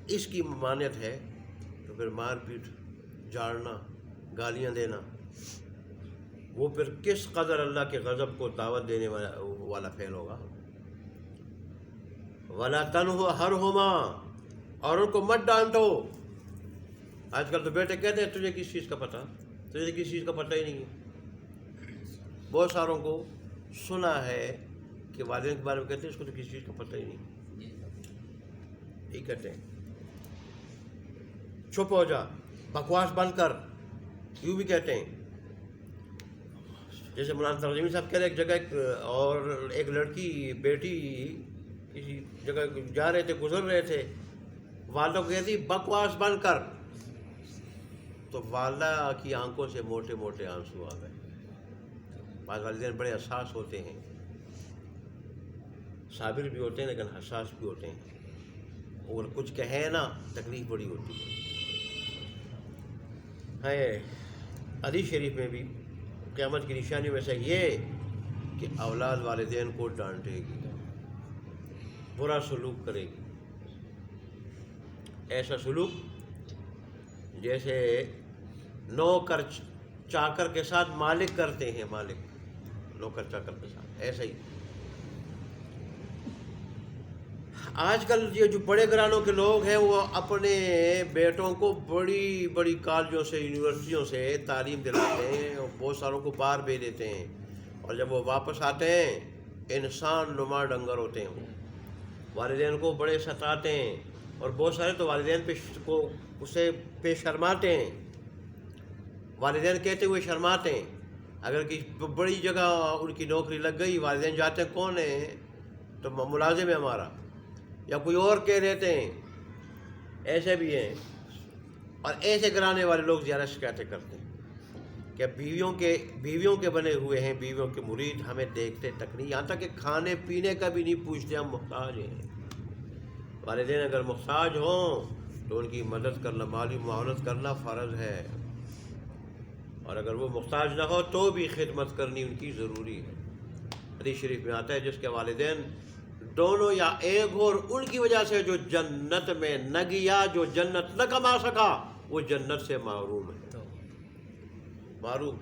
اس کی ممانعت ہے تو پھر مار پیٹ، جھاڑنا، گالیاں دینا، وہ پھر کس قدر اللہ کے غضب کو دعوت دینے والا فعل ہوگا۔ وَلَا تَنْهَرْهُمَا، اور ان کو مت ڈانٹو۔ آج کل تو بیٹے کہتے ہیں تجھے کس چیز کا پتہ، تجھے کس چیز کا پتہ ہی نہیں ہے۔ بہت ساروں کو سنا ہے کہ والدین کے بارے میں کہتے ہیں اس کو تو کسی چیز کا پتہ ہی نہیں، یہی کہتے ہیں چپ ہو جا، بکواس بند کر، یوں بھی کہتے ہیں۔ جیسے مولانا ترجمی صاحب کہہ رہے ایک جگہ اور ایک لڑکی بیٹی کسی جگہ جا رہے تھے، گزر رہے تھے، والدہ کو کہتی بکواس بند کر، تو والدہ کی آنکھوں سے موٹے موٹے آنسو آ گئے۔ بعض والدین بڑے حساس ہوتے ہیں، صابر بھی ہوتے ہیں لیکن حساس بھی ہوتے ہیں، اور کچھ کہیں نا تکلیف بڑی ہوتی ہے۔ حدیث شریف میں بھی قیامت کی نشانیوں میں سے یہ کہ اولاد والدین کو ڈانٹے گی، برا سلوک کرے گی، ایسا سلوک جیسے نوکر چاکر کے ساتھ مالک کرتے ہیں، مالک نوکر چاکر کے ساتھ، ایسا ہی۔ آج کل یہ جو بڑے گھرانوں کے لوگ ہیں وہ اپنے بیٹوں کو بڑی بڑی کالجوں سے، یونیورسٹیوں سے تعلیم دلاتے ہیں اور بہت ساروں کو باہر بھیج دیتے ہیں، اور جب وہ واپس آتے ہیں انسان نما ڈنگر ہوتے ہیں، وہ والدین کو بڑے ستاتے ہیں، اور بہت سارے تو والدین اسے پہ شرماتے ہیں، والدین کہتے ہوئے شرماتے ہیں۔ اگر کسی بڑی جگہ ان کی نوکری لگ گئی، والدین جاتے ہیں کون ہے تو ملازم ہے ہمارا، یا کوئی اور کہہ دیتے ہیں، ایسے بھی ہیں۔ اور ایسے گھرانے والے لوگ زیادہ شکایتیں کرتے ہیں کہ بیویوں کے بنے ہوئے ہیں، بیویوں کے مرید، ہمیں دیکھتے تک نہیں، یہاں تک کہ کھانے پینے کا بھی نہیں پوچھتے، ہم محتاج ہیں۔ والدین اگر محتاج ہوں تو ان کی مدد کرنا، مالی معاونت کرنا فرض ہے، اور اگر وہ محتاج نہ ہو تو بھی خدمت کرنی ان کی ضروری ہے۔ حدیث شریف میں آتا ہے جس کے والدین دونوں یا ایک ہو اور ان کی وجہ سے جو جنت میں نہ گیا، جو جنت نہ کما سکا، وہ جنت سے محروم ہے، معروم۔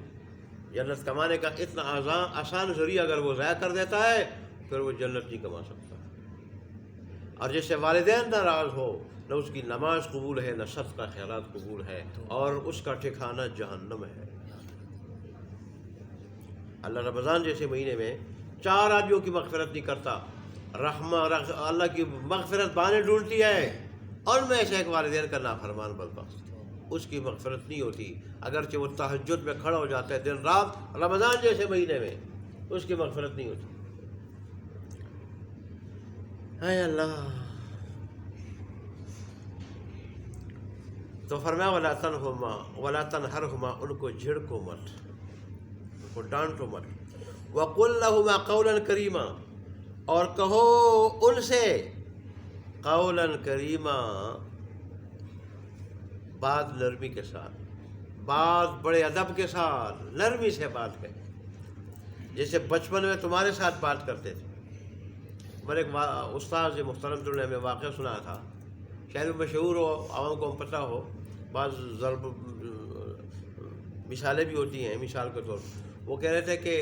جنت کمانے کا اتنا آسان ذریعہ اگر وہ ضائع کر دیتا ہے پھر وہ جنت نہیں کما سکتا۔ اور جس سے والدین ناراض ہو، نہ اس کی نماز قبول ہے، نہ صدقہ خیرات قبول ہے، اور اس کا ٹھکانہ جہنم ہے۔ اللہ رمضان جیسے مہینے میں 4 آدمیوں کی مغفرت نہیں کرتا، اللہ کی مغفرت بانے ڈھونڈتی ہے، اور میں سے ایک والدین کا نافرمان بدبخت، اس کی مغفرت نہیں ہوتی، اگرچہ وہ تہجد میں کھڑا ہو جاتا ہے دن رات رمضان جیسے مہینے میں، اس کی مغفرت نہیں ہوتی۔ اے اللہ! تو فرمایا وَلَا تَنْهَرْهُمَا وَلَا تَنْهَرْهُمَا، ان کو جھڑکو مت، ان کو ڈانٹو مت۔ وَقُلْ لَهُمَا قَوْلًا كَرِيمًا، اور کہو ان سے قولاً کریما، بات نرمی کے ساتھ، بات بڑے ادب کے ساتھ، نرمی سے بات کریں، جیسے بچپن میں تمہارے ساتھ بات کرتے تھے۔ میں ایک استاد محترم نے ہمیں واقعہ سنایا تھا، شاید وہ مشہور ہو، عوام کو پتہ ہو، بعض ضرب مثالیں بھی ہوتی ہیں مثال کے طور پر۔ وہ کہہ رہے تھے کہ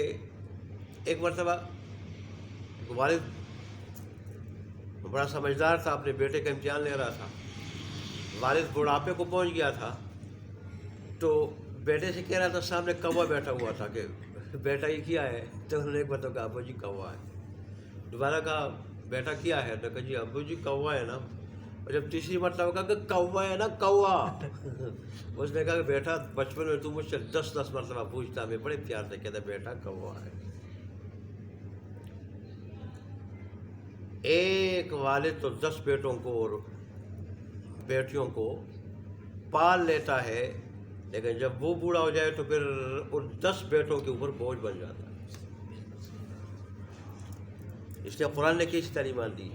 ایک مرتبہ والد بڑا سمجھدار تھا، اپنے بیٹے کا امتحان لے رہا تھا، والد بڑھاپے کو پہنچ گیا تھا، تو بیٹے سے کہہ رہا تھا، سامنے کوا بیٹھا ہوا تھا کہ بیٹا یہ کیا ہے، تو انہوں نے ایک مرتبہ کہا ابو جی کوا ہے۔ دوبارہ کہا بیٹا کیا ہے، تو کہا جی ابو جی کوا ہے نا۔ اور جب تیسری مرتبہ کہا کہ کوا ہے نا کوا، اس نے کہا کہ بیٹا بچپن میں تو مجھ سے 10 مرتبہ پوچھتا، میں بڑے پیار سے کہتا بیٹا کوا ہے۔ ایک والد تو 10 بیٹوں کو اور بیٹیوں کو پال لیتا ہے، لیکن جب وہ بوڑھا ہو جائے تو پھر ان 10 بیٹوں کے اوپر بوجھ بن جاتا ہے۔ اس لیے قرآن نے کیسی تعلیمات دی۔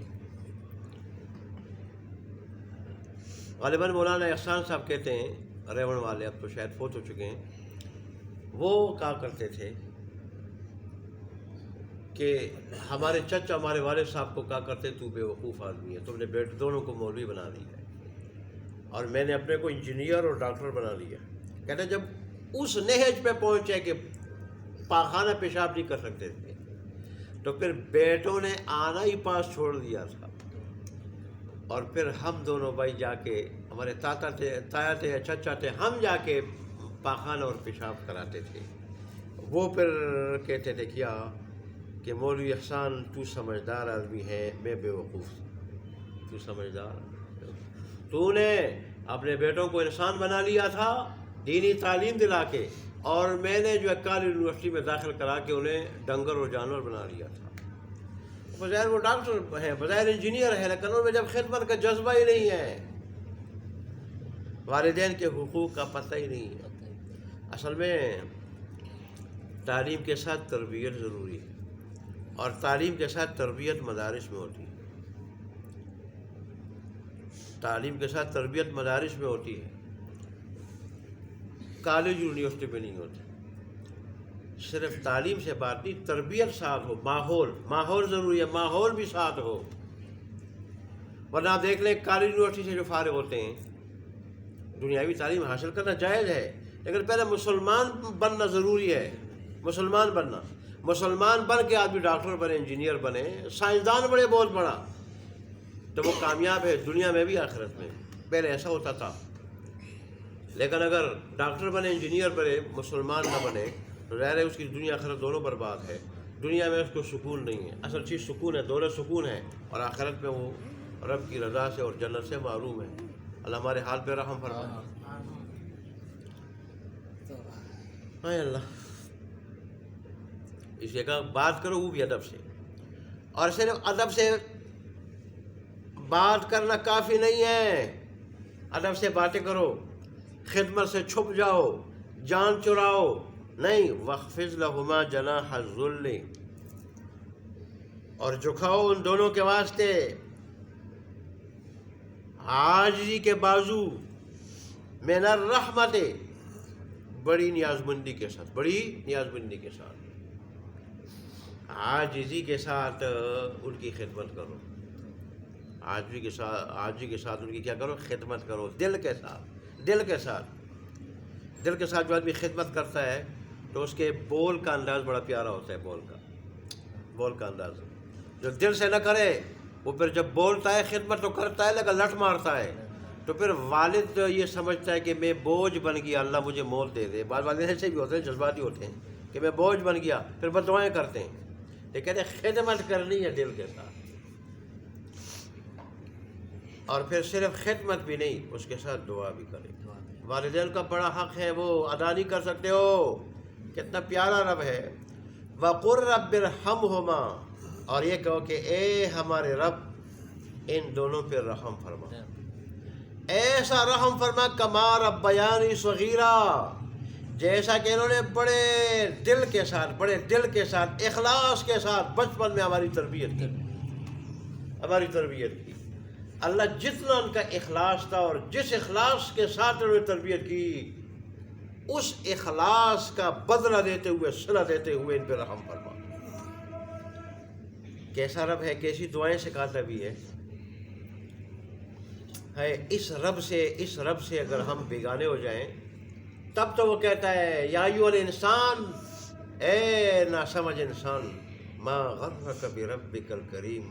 غالباً مولانا احسان صاحب کہتے ہیں، ریون والے، اب تو شاید فوت ہو چکے ہیں، وہ کہا کرتے تھے کہ ہمارے چچا ہمارے والد صاحب کو کہا کرتے تو بے وقوف آدمی ہے، تم نے دونوں کو مولوی بنا دیا ہے۔ اور میں نے اپنے کو انجینئر اور ڈاکٹر بنا لیا. کہتے ہیں جب اس نہج پہ پہنچے کہ پاخانہ پیشاب نہیں کر سکتے تھے تو پھر بیٹوں نے آنا ہی پاس چھوڑ دیا تھا. اور پھر ہم دونوں بھائی جا کے، ہمارے تایا تھے، چچا تھے، ہم جا کے پاخانہ اور پیشاب کراتے تھے. وہ پھر کہتے تھے کیا کہ مولوی احسان تو سمجھدار آدمی ہے، میں بے وقوف. تو سمجھدار، تو نے اپنے بیٹوں کو انسان بنا لیا تھا دینی تعلیم دلا کے، اور میں نے جو کالج یونیورسٹی میں داخل کرا کے انہیں ڈنگر اور جانور بنا لیا تھا. بظاہر وہ ڈاکٹر ہیں، بظاہر انجینئر ہے، لیکن ان میں جب خدمت کا جذبہ ہی نہیں ہے، والدین کے حقوق کا پتہ ہی نہیں ہے. اصل میں تعلیم کے ساتھ تربیت ضروری ہے، اور تعلیم کے ساتھ تربیت مدارس میں ہوتی ہے. تعلیم کے ساتھ تربیت مدارس میں ہوتی ہے، کالج یونیورسٹی میں نہیں ہوتی. صرف تعلیم سے بات نہیں، تربیت ساتھ ہو، ماحول ضروری ہے، ماحول بھی ساتھ ہو. ورنہ آپ دیکھ لیں کالج یونیورسٹی سے جو فارغ ہوتے ہیں، دنیاوی تعلیم حاصل کرنا جائز ہے، لیکن پہلے مسلمان بننا ضروری ہے. مسلمان بن کے آدمی ڈاکٹر بنے، انجینئر بنے، سائنسدان بڑے، بہت بڑا، تو وہ کامیاب ہے دنیا میں بھی آخرت میں. پہلے ایسا ہوتا تھا. لیکن اگر ڈاکٹر بنے، انجینئر بنے، مسلمان نہ بنے تو ظاہر ہے اس کی دنیا آخرت دونوں برباد ہے. دنیا میں اس کو سکون نہیں ہے. اصل چیز سکون ہے، دولت سکون ہے، اور آخرت میں وہ رب کی رضا سے اور جنت سے محروم ہے. اللہ ہمارے حال پہ رحم فرمائے. اے اللہ، اس جگہ بات کرو وہ بھی ادب سے، اور صرف ادب سے بات کرنا کافی نہیں ہے. ادب سے باتیں کرو، خدمت سے چھپ جاؤ، جان چراؤ نہیں. وَاخْفِضْ لَهُمَا جَنَاحَ الذُّلِّ، اور جھکاؤ ان دونوں کے واسطے عاجزی کے بازو، من الرحمت، بڑی نیازمندی کے ساتھ، بڑی نیازمندی کے ساتھ، عاجزی کے ساتھ ان کی خدمت کرو. عاجزی کے ساتھ ان کی کیا کرو؟ خدمت کرو، دل کے ساتھ. دل کے ساتھ جو آدمی خدمت کرتا ہے تو اس کے بول کا انداز بڑا پیارا ہوتا ہے. بول کا انداز جو دل سے نہ کرے، وہ پھر جب بولتا ہے خدمت تو کرتا ہے لیکن لٹ مارتا ہے. تو پھر والد یہ سمجھتا ہے کہ میں بوجھ بن گیا، اللہ مجھے مول دے دے. بعض والد ایسے بھی ہوتے ہیں، جذباتی ہوتے ہیں کہ میں بوجھ بن گیا، پھر بد دعائیں کرتے ہیں. یہ کہتے ہیں خدمت کرنی ہے دل کے ساتھ. اور پھر صرف خدمت بھی نہیں، اس کے ساتھ دعا بھی کرے. والدین کا بڑا حق ہے، وہ ادا نہیں کر سکتے ہو. کتنا پیارا رب ہے. وَقُلْ رَبِّ ارْحَمْهُمَا، اور یہ کہو کہ اے ہمارے رب ان دونوں پہ رحم فرما، ایسا رحم فرما کما ربیانی صغیرا، جیسا کہ انہوں نے بڑے دل کے ساتھ اخلاص کے ساتھ بچپن میں ہماری تربیت کی. اللہ جتنا ان کا اخلاص تھا اور جس اخلاص کے ساتھ انہوں نے تربیت کی، اس اخلاص کا بدلہ دیتے ہوئے، صلہ دیتے ہوئے ان پہ رحم فرما. کیسا رب ہے، کیسی دعائیں سکھاتا بھی ہے. اس رب سے اگر ہم بیگانے ہو جائیں تب تو وہ کہتا ہے یا ایھا الانسان، اے ناسمجھ انسان، ما غرک بربک الکریم،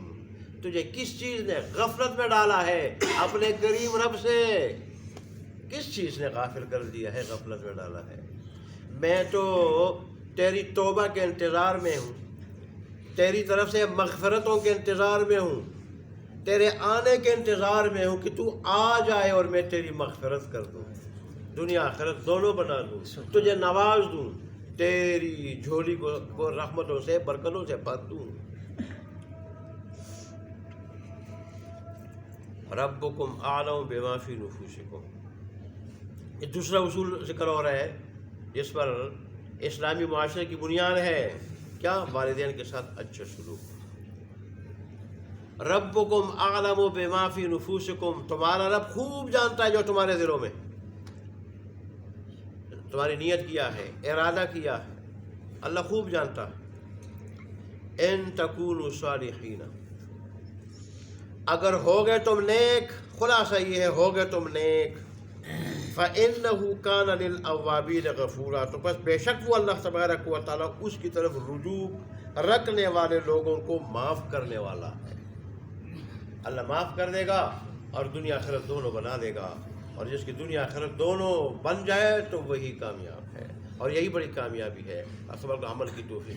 تجھے کس چیز نے غفلت میں ڈالا ہے اپنے کریم رب سے؟ کس چیز نے غافل کر دیا ہے، غفلت میں ڈالا ہے؟ میں تو تیری توبہ کے انتظار میں ہوں، تیری طرف سے مغفرتوں کے انتظار میں ہوں، تیرے آنے کے انتظار میں ہوں کہ تو آ جائے اور میں تیری مغفرت کر دوں، دنیا آخرت دونوں بنا دوں، تجھے نواز دوں، تیری جھولی کو رحمتوں سے، برکتوں سے بھر دوں. ربکم اعلم بما فی نفوسکم. یہ دوسرا اصول ذکر ہو رہا ہے جس پر اسلامی معاشرے کی بنیاد ہے. کیا؟ والدین کے ساتھ اچھا سلوک. ربکم اعلم بما فی نفوسکم، تمہارا رب خوب جانتا ہے جو تمہارے دلوں میں، تمہاری نیت کیا ہے، ارادہ کیا ہے، اللہ خوب جانتا ہے. ان تکونوا صالحین، اگر ہو گئے تم نیک، خلاصہ یہ ہے ہو گئے تم نیک، فَإِنَّهُ كَانَ لِلْأَوَّابِينَ غَفُورًا، تو بس بے شک وہ اللہ تبارک و تعالیٰ اس کی طرف رجوع رکھنے والے لوگوں کو معاف کرنے والا ہے۔ اللہ معاف کر دے گا اور دنیا آخرت دونوں بنا دے گا، اور جس کی دنیا آخرت دونوں بن جائے تو وہی کامیاب ہے، اور یہی بڑی کامیابی ہے۔ اللہ تبارک و تعالیٰ عمل کی توفیق